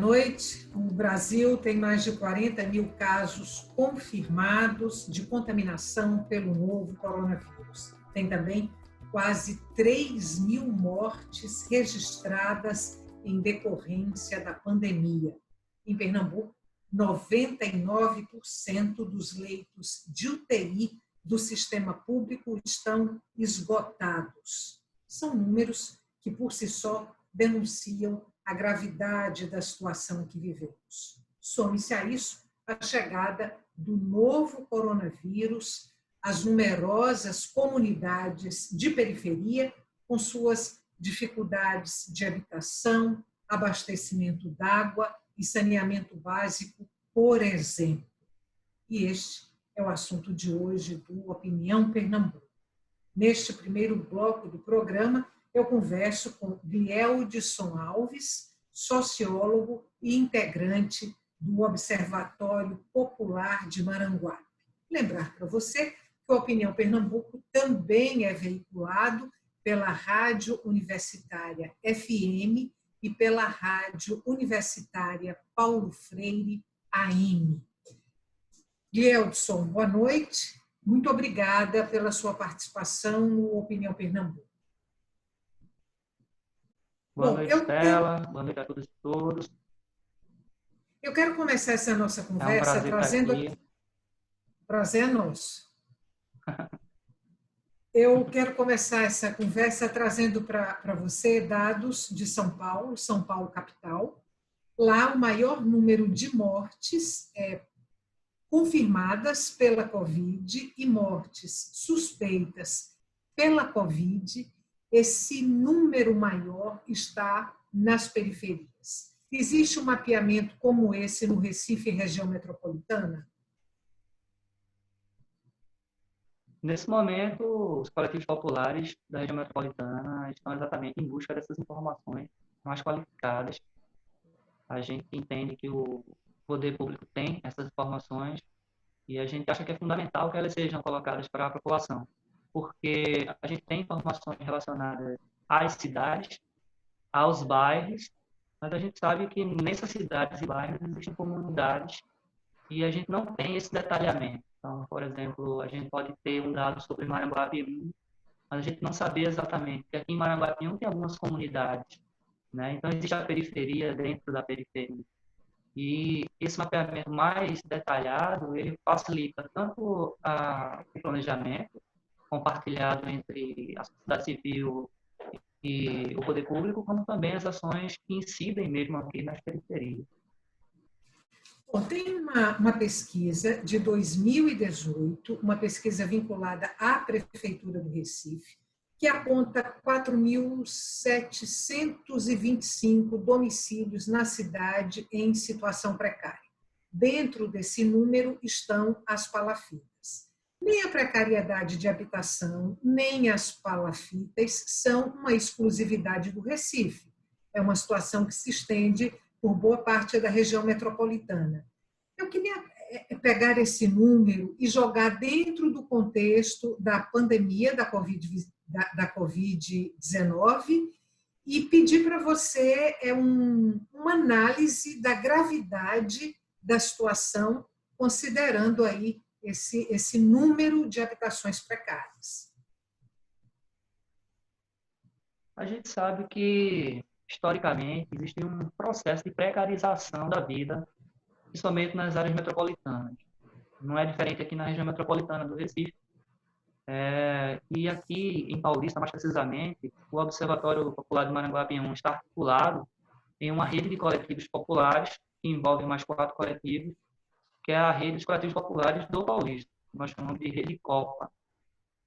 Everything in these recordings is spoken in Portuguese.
noite. O Brasil tem mais de 40 mil casos confirmados de contaminação pelo novo coronavírus. Tem também quase 3 mil mortes registradas em decorrência da pandemia. Em Pernambuco, 99% dos leitos de UTI do sistema público estão esgotados. São números que, por si só, denunciam a gravidade da situação que vivemos. Some-se a isso a chegada do novo coronavírus às numerosas comunidades de periferia, com suas dificuldades de habitação, abastecimento d'água e saneamento básico, por exemplo. E este é o assunto de hoje do Opinião Pernambuco. Neste primeiro bloco do programa, eu converso com Glieudson Alves, sociólogo e integrante do Observatório Popular de Maranguape. Lembrar para você que o Opinião Pernambuco também é veiculado pela Rádio Universitária FM e pela Rádio Universitária Paulo Freire AM. Glieudson, boa noite. Muito obrigada pela sua participação no Opinião Pernambuco. Boa noite, Stella. Boa noite a todos e todos. Eu quero começar essa nossa conversa trazendo... Prazer é nosso. Eu quero começar essa conversa trazendo para você dados de São Paulo capital. Lá, o maior número de mortes confirmadas pela Covid e mortes suspeitas pela Covid, esse número maior está nas periferias. Existe um mapeamento como esse no Recife e região metropolitana? Nesse momento, os coletivos populares da região metropolitana estão exatamente em busca dessas informações mais qualificadas. A gente entende que o poder público tem essas informações e a gente acha que é fundamental que elas sejam colocadas para a população, porque a gente tem informações relacionadas às cidades, aos bairros, mas a gente sabe que nessas cidades e bairros existem comunidades e a gente não tem esse detalhamento. Então, por exemplo, a gente pode ter um dado sobre Maranguape 1, mas a gente não sabe exatamente, porque aqui em Maranguape 1 tem algumas comunidades, né? Então existe a periferia dentro da periferia. E esse mapeamento mais detalhado, ele facilita tanto o planejamento compartilhado entre a sociedade civil e o poder público, como também as ações que incidem mesmo aqui nas periferias. Bom, tem uma pesquisa de 2018, uma pesquisa vinculada à Prefeitura do Recife, que aponta 4.725 domicílios na cidade em situação precária. Dentro desse número estão as palafitas. Nem a precariedade de habitação, nem as palafitas são uma exclusividade do Recife. É uma situação que se estende por boa parte da região metropolitana. Eu queria pegar esse número e jogar dentro do contexto da pandemia da Covid-19 e pedir para você uma análise da gravidade da situação, considerando aí esse número de habitações precárias. A gente sabe que, historicamente, existe um processo de precarização da vida, principalmente nas áreas metropolitanas. Não é diferente aqui na região metropolitana do Recife. E aqui em Paulista, mais precisamente, o Observatório Popular de Maranguape 1 está articulado em uma rede de coletivos populares, que envolve mais 4 coletivos, que é a rede dos coletivos populares do Paulista, que nós chamamos de Rede Copa.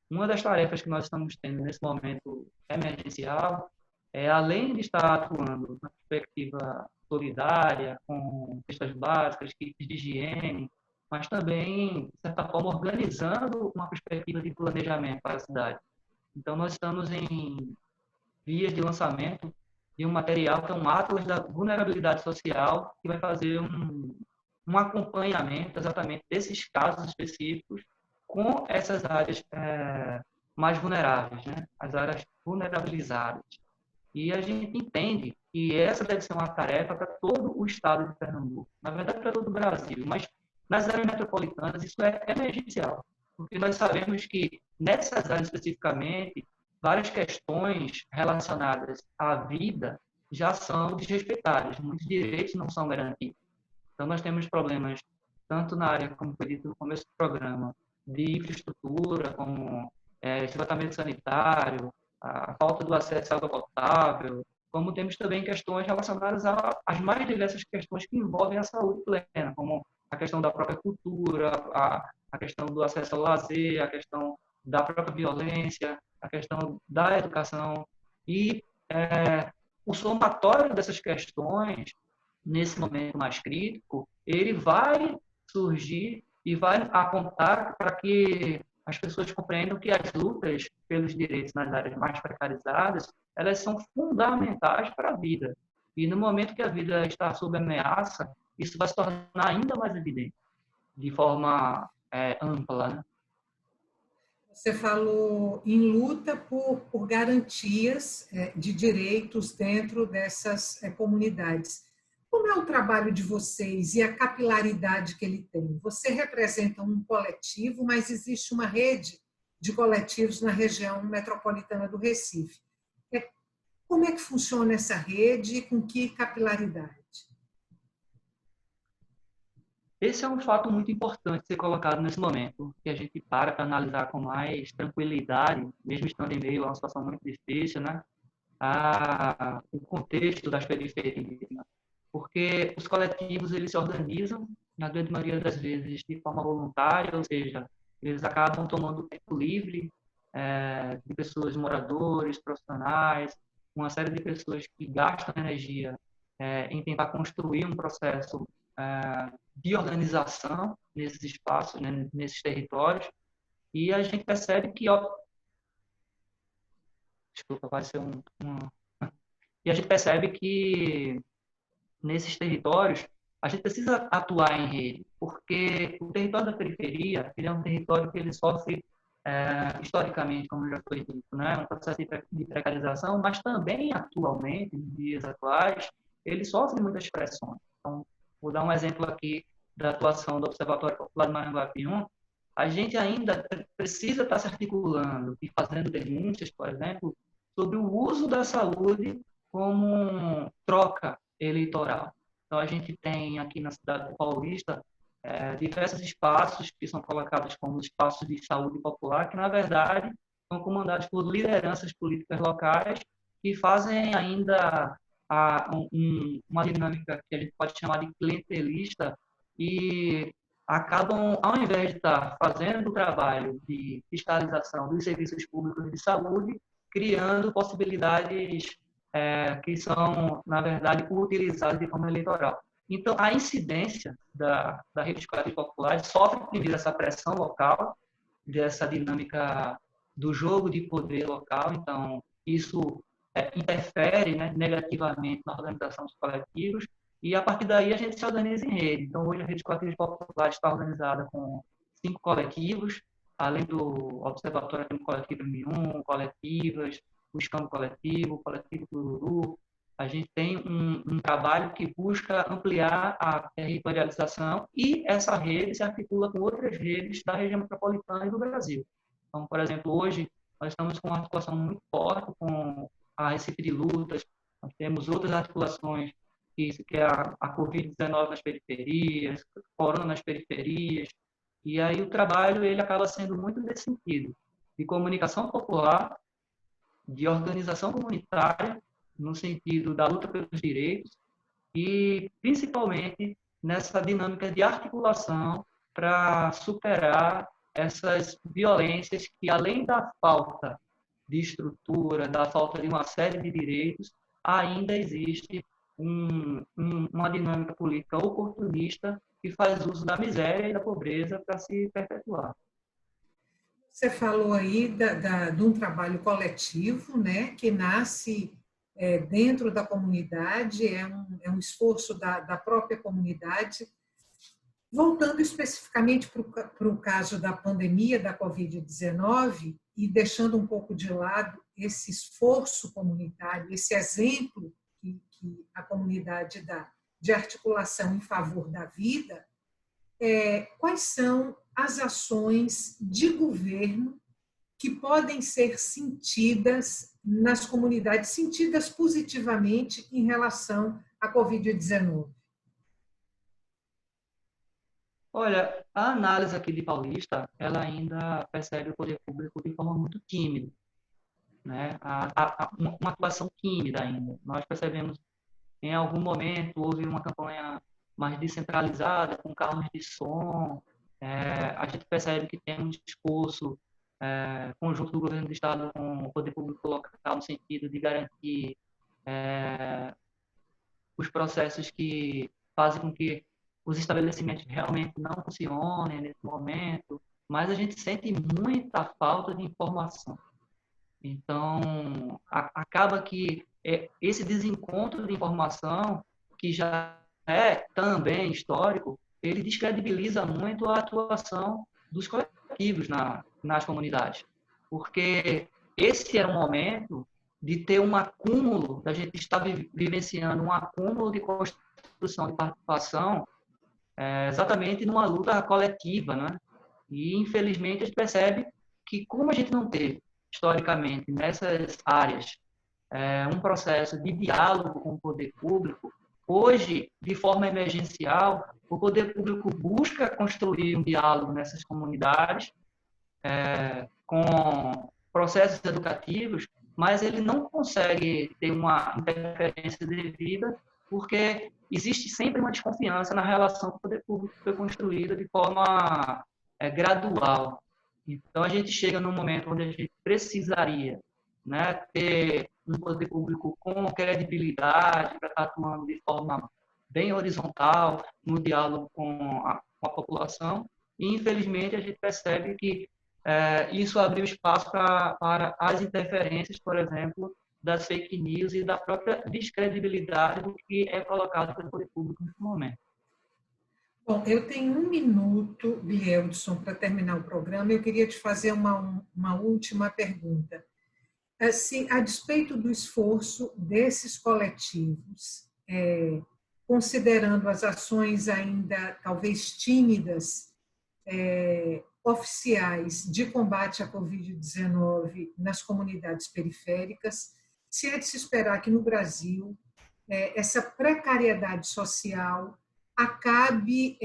Uma das tarefas que nós estamos tendo nesse momento emergencial é, além de estar atuando na perspectiva solidária, com cestas básicas, kits de higiene, mas também, de certa forma, organizando uma perspectiva de planejamento para a cidade. Então, nós estamos em vias de lançamento de um material que é um Atlas da Vulnerabilidade Social, que vai fazer um acompanhamento exatamente desses casos específicos com essas áreas mais vulneráveis, né? As áreas vulnerabilizadas. E a gente entende que essa deve ser uma tarefa para todo o estado de Pernambuco, na verdade para todo o Brasil, mas nas áreas metropolitanas isso é emergencial, porque nós sabemos que nessas áreas especificamente, várias questões relacionadas à vida já são desrespeitadas, muitos direitos não são garantidos. Então nós temos problemas tanto na área, como foi dito no começo do programa, de infraestrutura, como esgotamento sanitário, a falta do acesso à água potável, como temos também questões relacionadas às mais diversas questões que envolvem a saúde plena, como a questão da própria cultura, a questão do acesso ao lazer, a questão da própria violência, a questão da educação. E o somatório dessas questões, nesse momento mais crítico, ele vai surgir e vai apontar para que as pessoas compreendam que as lutas pelos direitos nas áreas mais precarizadas, elas são fundamentais para a vida. E no momento que a vida está sob ameaça, isso vai se tornar ainda mais evidente, de forma ampla, né? Você falou em luta por garantias de direitos dentro dessas comunidades. Como é o trabalho de vocês e a capilaridade que ele tem? Você representa um coletivo, mas existe uma rede de coletivos na região metropolitana do Recife. Como é que funciona essa rede e com que capilaridade? Esse é um fato muito importante ser colocado nesse momento, que a gente para analisar com mais tranquilidade, mesmo estando em meio a uma situação muito difícil, né? O contexto das periferias, né? Porque os coletivos eles se organizam, na grande maioria das vezes, de forma voluntária, ou seja, eles acabam tomando tempo livre de pessoas, moradores, profissionais, uma série de pessoas que gastam energia em tentar construir um processo de organização nesses espaços, né, nesses territórios, e a gente percebe que, desculpa, vai ser e a gente percebe que nesses territórios a gente precisa atuar em rede, porque o território da periferia ele é um território que ele sofre historicamente, como já foi dito, né, um processo de precarização, mas também atualmente, nos dias atuais, ele sofre muitas pressões. Então, vou dar um exemplo aqui da atuação do Observatório Popular de Maranguapium. A gente ainda precisa estar se articulando e fazendo denúncias, por exemplo, sobre o uso da saúde como troca eleitoral. Então, a gente tem aqui na cidade de Paulista diversos espaços que são colocados como espaços de saúde popular, que, na verdade, são comandados por lideranças políticas locais que fazem ainda uma dinâmica que a gente pode chamar de clientelista e acabam, ao invés de estar fazendo o trabalho de fiscalização dos serviços públicos de saúde, criando possibilidades que são, na verdade, utilizadas de forma eleitoral. Então, a incidência da rede de coletivos populares sofre devido a essa pressão local, dessa dinâmica do jogo de poder local. Então, isso interfere, né, negativamente na organização dos coletivos, e a partir daí a gente se organiza em rede. Então, hoje a rede de coletivos populares está organizada com 5 coletivos, além do Observatório tem o coletivo M1, coletivas, o Escambo Coletivo, o coletivo Tururu. A gente tem um trabalho que busca ampliar a territorialização e essa rede se articula com outras redes da região metropolitana e do Brasil. Então, por exemplo, hoje nós estamos com uma articulação muito forte com a Recife de Lutas, nós temos outras articulações, que é a Covid-19 nas periferias, Corona nas periferias, e aí o trabalho ele acaba sendo muito nesse sentido, de comunicação popular, de organização comunitária, no sentido da luta pelos direitos, e principalmente nessa dinâmica de articulação para superar essas violências que, além da falta de estrutura, da falta de uma série de direitos, ainda existe uma dinâmica política oportunista que faz uso da miséria e da pobreza para se perpetuar. Você falou aí de um trabalho coletivo, né, que nasce dentro da comunidade, é um esforço da própria comunidade. Voltando especificamente para o caso da pandemia da Covid-19 e deixando um pouco de lado esse esforço comunitário, esse exemplo que a comunidade dá de articulação em favor da vida, quais são as ações de governo que podem ser sentidas nas comunidades, sentidas positivamente em relação à Covid-19? Olha, a análise aqui de Paulista, ela ainda percebe o poder público de forma muito tímida, né? Uma atuação tímida ainda. Nós percebemos, em algum momento, houve uma campanha mais descentralizada, com carros de som. A gente percebe que tem um discurso conjunto do governo do Estado com o poder público local, no sentido de garantir os processos que fazem com que os estabelecimentos realmente não funcionem nesse momento, mas a gente sente muita falta de informação. Então, acaba que esse desencontro de informação, que já é também histórico, ele descredibiliza muito a atuação dos coletivos nas comunidades. Porque esse era um momento de ter um acúmulo, da gente estar vivenciando um acúmulo de construção de participação, exatamente numa luta coletiva, né? E, infelizmente, a gente percebe que, como a gente não teve, historicamente, nessas áreas, um processo de diálogo com o poder público, hoje, de forma emergencial, o poder público busca construir um diálogo nessas comunidades, com processos educativos, mas ele não consegue ter uma interferência devida, porque existe sempre uma desconfiança na relação com o poder público que foi construída de forma gradual. Então, a gente chega num momento onde a gente precisaria, né, ter um poder público com credibilidade para estar atuando de forma bem horizontal, no diálogo com a população, e, infelizmente, a gente percebe que isso abriu espaço para as interferências, por exemplo, das fake news e da própria descredibilidade do que é colocado pelo poder público nesse momento. Bom, eu tenho 1 minuto, Bilheudson, para terminar o programa. Eu queria te fazer uma última pergunta. Se, a despeito do esforço desses coletivos, considerando as ações ainda talvez tímidas, oficiais de combate à Covid-19 nas comunidades periféricas, se é de se esperar que no Brasil essa precariedade social acabe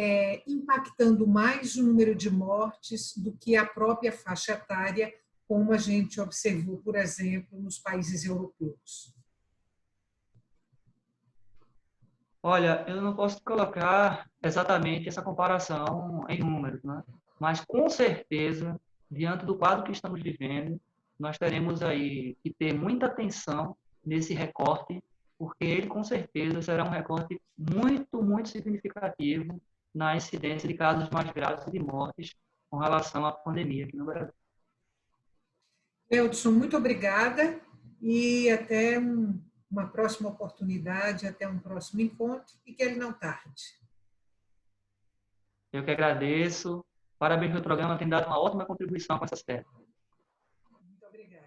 impactando mais o número de mortes do que a própria faixa etária, como a gente observou, por exemplo, nos países europeus. Olha, eu não posso colocar exatamente essa comparação em números, né? Mas, com certeza, diante do quadro que estamos vivendo, nós teremos aí que ter muita atenção nesse recorte, porque ele, com certeza, será um recorte muito, muito significativo na incidência de casos mais graves e de mortes com relação à pandemia aqui no Brasil. Eudson, muito obrigada e até uma próxima oportunidade, até um próximo encontro e que ele não tarde. Eu que agradeço. Parabéns pelo programa, tem dado uma ótima contribuição com essas temas. Muito obrigada.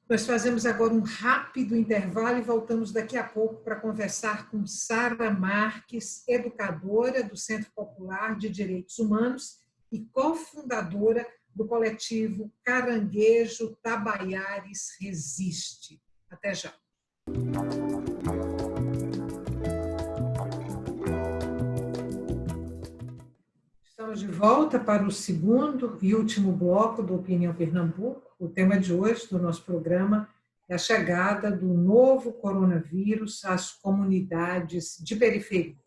Nós fazemos agora um rápido intervalo e voltamos daqui a pouco para conversar com Sara Marques, educadora do Centro Popular de Direitos Humanos e cofundadora do coletivo Caranguejo Tabaiares Resiste. Até já. Estamos de volta para o segundo e último bloco do Opinião Pernambuco. O tema de hoje do nosso programa é a chegada do novo coronavírus às comunidades de periferia.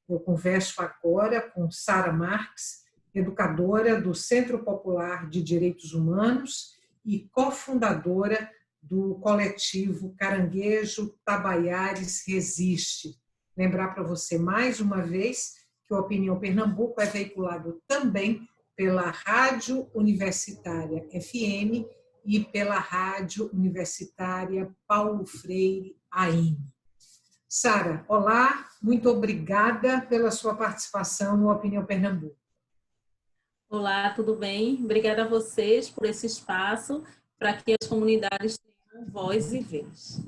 Eu converso agora com Sara Marques, educadora do Centro Popular de Direitos Humanos e cofundadora do coletivo Caranguejo Tabaiares Resiste. Lembrar para você mais uma vez que o Opinião Pernambuco é veiculado também pela Rádio Universitária FM e pela Rádio Universitária Paulo Freire AM. Sara, olá, muito obrigada pela sua participação no Opinião Pernambuco. Olá, tudo bem? Obrigada a vocês por esse espaço para que as comunidades tenham voz e vez.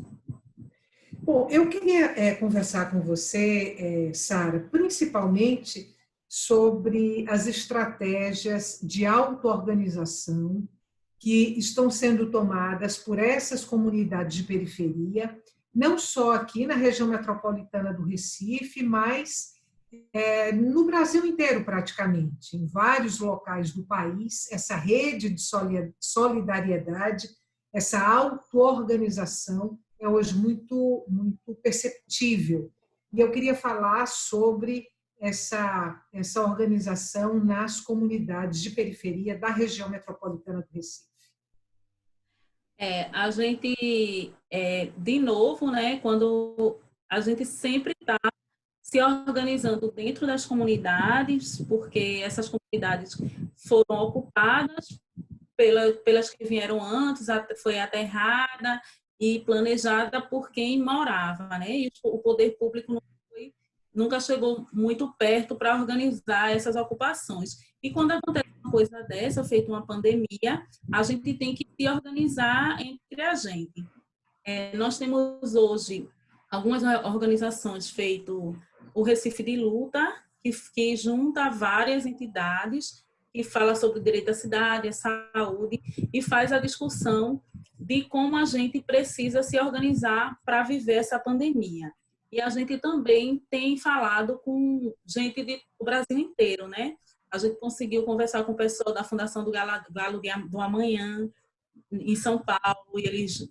Bom, eu queria conversar com você, Sara, principalmente sobre as estratégias de auto-organização que estão sendo tomadas por essas comunidades de periferia, não só aqui na região metropolitana do Recife, mas no Brasil inteiro, praticamente, em vários locais do país, essa rede de solidariedade, essa auto-organização é hoje muito, muito perceptível. E eu queria falar sobre essa organização nas comunidades de periferia da região metropolitana do Recife. A gente, de novo, né, quando a gente sempre está se organizando dentro das comunidades, porque essas comunidades foram ocupadas pelas que vieram antes, foi aterrada e planejada por quem morava, né? E o poder público nunca chegou muito perto para organizar essas ocupações. E quando acontece uma coisa dessa, feito uma pandemia, a gente tem que se organizar entre a gente. Nós temos hoje algumas organizações feito o Recife de Luta, que junta várias entidades e fala sobre o direito à cidade, à saúde, e faz a discussão de como a gente precisa se organizar para viver essa pandemia. E a gente também tem falado com gente do Brasil inteiro, né? A gente conseguiu conversar com o pessoal da Fundação do Galo do Amanhã, em São Paulo, e eles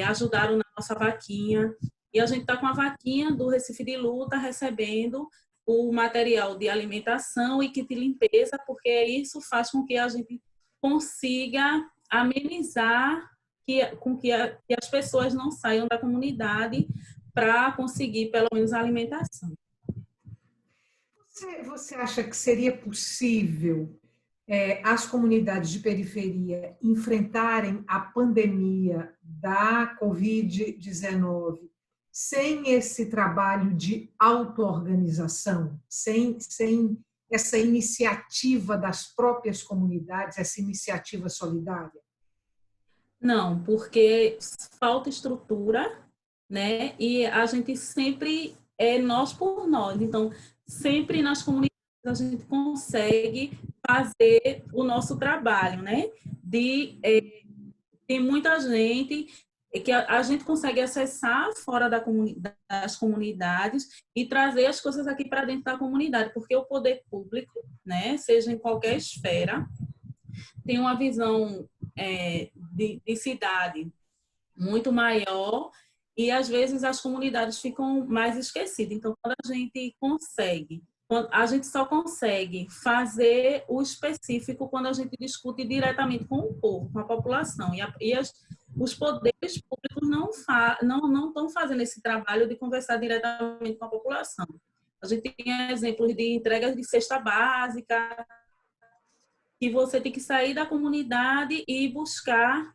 ajudaram na nossa vaquinha. E a gente está com a vaquinha do Recife de Luta recebendo o material de alimentação e kit de limpeza, porque isso faz com que a gente consiga amenizar que as pessoas não saiam da comunidade para conseguir, pelo menos, a alimentação. Você acha que seria possível as comunidades de periferia enfrentarem a pandemia da Covid-19 sem esse trabalho de auto-organização, sem essa iniciativa das próprias comunidades, essa iniciativa solidária? Não, porque falta estrutura, né? E a gente sempre é nós por nós. Então, sempre nas comunidades a gente consegue fazer o nosso trabalho, né? Tem muita gente que a gente consegue acessar fora das comunidades e trazer as coisas aqui para dentro da comunidade, porque o poder público, né, seja em qualquer esfera, tem uma visão de cidade muito maior e às vezes as comunidades ficam mais esquecidas. Então, quando a gente só consegue fazer o específico quando a gente discute diretamente com o povo, com a população. Os poderes públicos não estão fazendo esse trabalho de conversar diretamente com a população. A gente tem exemplos de entregas de cesta básica, que você tem que sair da comunidade e buscar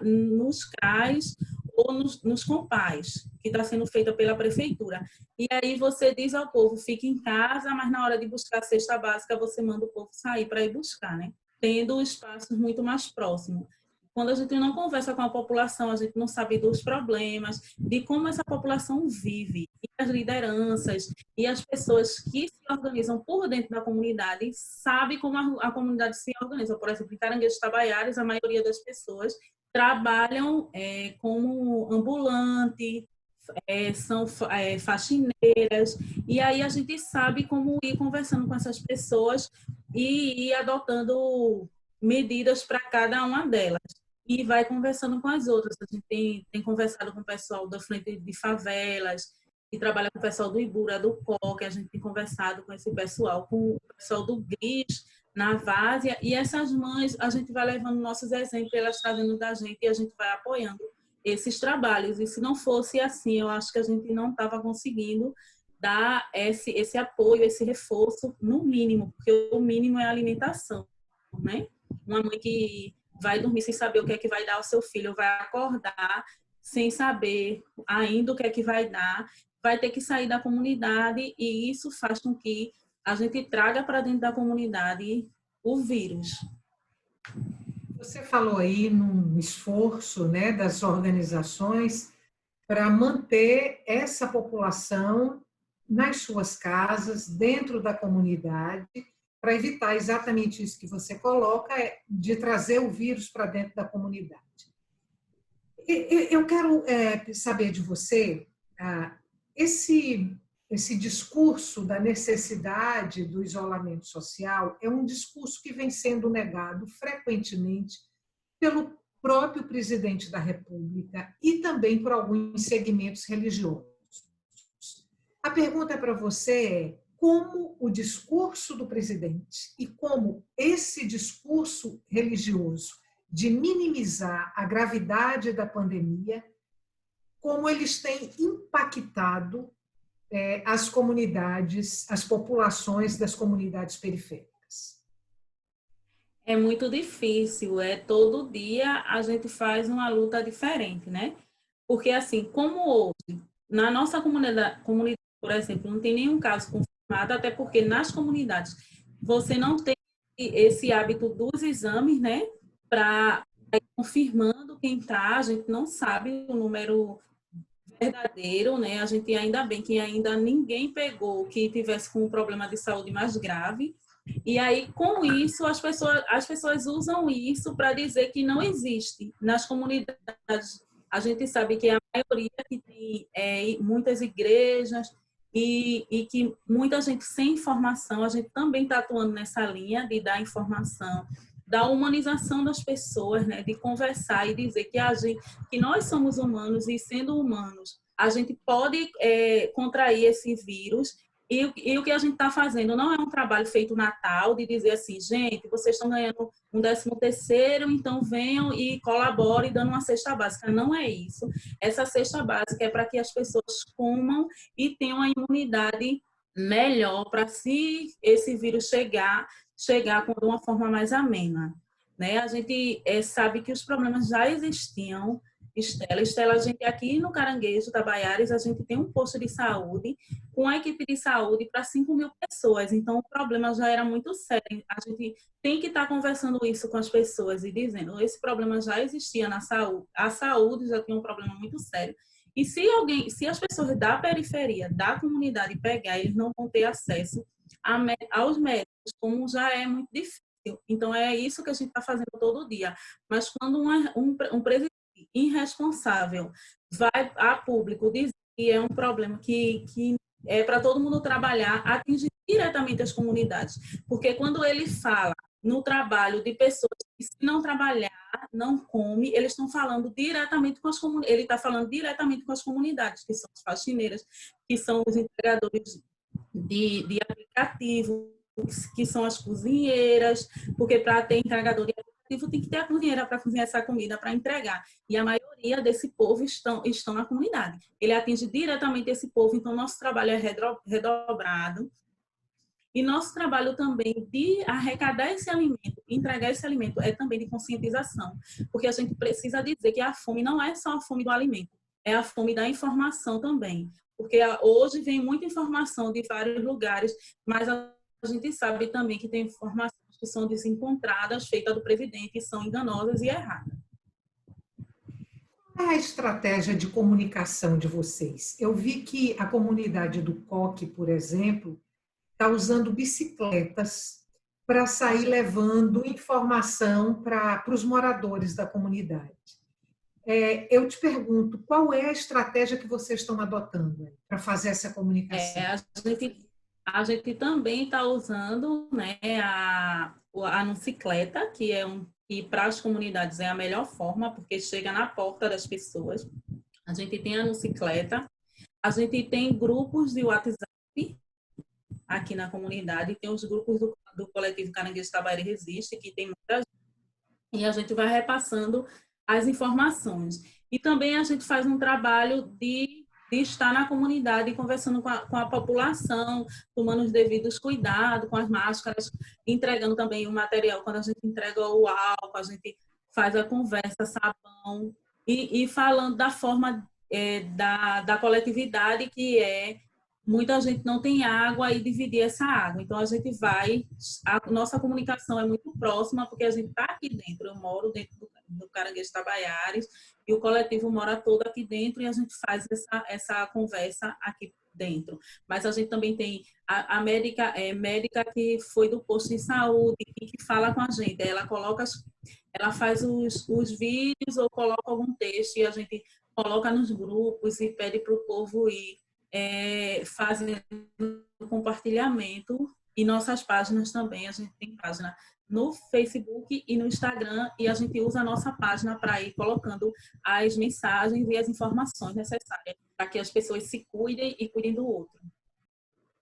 nos CRAs ou nos compás, que está sendo feita pela prefeitura. E aí você diz ao povo, fique em casa, mas na hora de buscar a cesta básica, você manda o povo sair para ir buscar, né? Tendo espaços muito mais próximos. Quando a gente não conversa com a população, a gente não sabe dos problemas, de como essa população vive, e as lideranças e as pessoas que se organizam por dentro da comunidade sabem como a comunidade se organiza. Por exemplo, em Caranguejos Tabaiaras, a maioria das pessoas trabalham como ambulante, são faxineiras, e aí a gente sabe como ir conversando com essas pessoas e ir adotando medidas para cada uma delas. E vai conversando com as outras. A gente tem conversado com o pessoal da Frente de Favelas, que trabalha com o pessoal do Ibura, do COC, a gente tem conversado com esse pessoal, com o pessoal do GRIS, na Várzea, e essas mães, a gente vai levando nossos exemplos, elas trazendo da gente, e a gente vai apoiando esses trabalhos. E se não fosse assim, eu acho que a gente não estava conseguindo dar esse apoio, esse reforço, no mínimo, porque o mínimo é a alimentação, né? Uma mãe que vai dormir sem saber o que é que vai dar ao seu filho, vai acordar sem saber ainda o que é que vai dar, vai ter que sair da comunidade, e isso faz com que a gente traga para dentro da comunidade o vírus. Você falou aí num esforço, né, das organizações para manter essa população nas suas casas, dentro da comunidade, para evitar exatamente isso que você coloca, de trazer o vírus para dentro da comunidade. Eu quero saber de você, esse, esse discurso da necessidade do isolamento social é um discurso que vem sendo negado frequentemente pelo próprio presidente da República e também por alguns segmentos religiosos. A pergunta para você é como o discurso do presidente e como esse discurso religioso de minimizar a gravidade da pandemia, como eles têm impactado as comunidades, as populações das comunidades periféricas. É muito difícil, todo dia a gente faz uma luta diferente, né? Porque assim, como hoje, na nossa comunidade, por exemplo, não tem nenhum caso confirmado, até porque nas comunidades você não tem esse hábito dos exames, né? Para ir confirmando quem está, a gente não sabe o número verdadeiro, né? A gente ainda bem que ainda ninguém pegou que tivesse com um problema de saúde mais grave. E aí, com isso, as pessoas usam isso para dizer que não existe. Nas comunidades, a gente sabe que a maioria que tem muitas igrejas e que muita gente sem informação, a gente também está atuando nessa linha de dar informação, da humanização das pessoas, né? De conversar e dizer que nós somos humanos e, sendo humanos, a gente pode contrair esse vírus. E o que a gente está fazendo não é um trabalho feito Natal, de dizer assim, gente, vocês estão ganhando um 13º, então venham e colaborem dando uma cesta básica. Não é isso. Essa cesta básica é para que as pessoas comam e tenham uma imunidade melhor para, se esse vírus chegar de uma forma mais amena, né? A gente sabe que os problemas já existiam. Estela, a gente aqui no Caranguejo, Tabaiares, a gente tem um posto de saúde com a equipe de saúde para 5.000 pessoas. Então, o problema já era muito sério. A gente tem que estar conversando isso com as pessoas e dizendo, esse problema já existia na saúde. A saúde já tinha um problema muito sério. E se as pessoas da periferia, da comunidade pegar, eles não vão ter acesso aos médicos, como já é muito difícil. Então, é isso que a gente está fazendo todo dia. Mas quando um presidente irresponsável vai a público dizer que é um problema que é para todo mundo trabalhar, atinge diretamente as comunidades. Porque quando ele fala no trabalho de pessoas que, se não trabalhar, não come, eles estão falando diretamente com as comunidades. Ele está falando diretamente com as comunidades, que são as faxineiras, que são os entregadores de aplicativo, que são as cozinheiras, porque para ter entregador de aplicativo tem que ter a cozinheira para cozinhar essa comida, para entregar. E a maioria desse povo estão na comunidade. Ele atinge diretamente esse povo, então nosso trabalho é redobrado. E nosso trabalho também de arrecadar esse alimento, entregar esse alimento, é também de conscientização. Porque a gente precisa dizer que a fome não é só a fome do alimento, é a fome da informação também. Porque hoje vem muita informação de vários lugares, mas a gente sabe também que tem informações que são desencontradas, feitas do presidente, que são enganosas e erradas. Qual é a estratégia de comunicação de vocês? Eu vi que a comunidade do Coque, por exemplo, está usando bicicletas para sair levando informação para os moradores da comunidade. Eu te pergunto, qual é a estratégia que vocês estão adotando para fazer essa comunicação? A gente também está usando, né, a Nucicleta, que para as comunidades é a melhor forma, porque chega na porta das pessoas. A gente tem a Nucicleta, a gente tem grupos de WhatsApp aqui na comunidade, tem os grupos do coletivo Caranguejo Tabaíra Resiste, que tem muita gente, e a gente vai repassando as informações. E também a gente faz um trabalho de estar na comunidade conversando com a população, tomando os devidos cuidados com as máscaras, entregando também o material. Quando a gente entrega o álcool, a gente faz a conversa, sabão, e falando da forma da coletividade, que é muita gente não tem água e dividir essa água. Então, a gente vai, a nossa comunicação é muito próxima, porque a gente está aqui dentro. Eu moro dentro do Caranguejo Tabaiares e o coletivo mora todo aqui dentro e a gente faz essa conversa aqui dentro. Mas a gente também tem a médica que foi do posto de saúde e que fala com a gente. Ela faz os vídeos ou coloca algum texto e a gente coloca nos grupos e pede para o povo ir fazendo compartilhamento. E nossas páginas também, a gente tem página no Facebook e no Instagram, e a gente usa a nossa página para ir colocando as mensagens e as informações necessárias para que as pessoas se cuidem e cuidem do outro.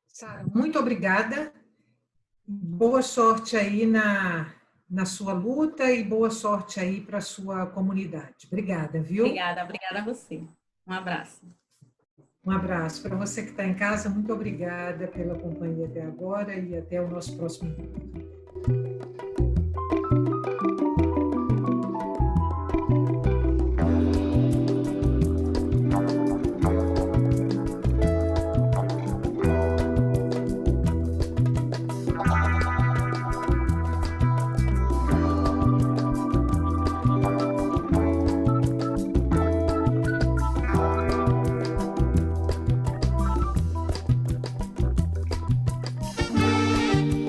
Sara, muito obrigada. Boa sorte aí na sua luta e boa sorte aí para a sua comunidade. Obrigada, viu? Obrigada a você. Um abraço. Um abraço para você que está em casa. Muito obrigada pela companhia até agora e até o nosso próximo encontro.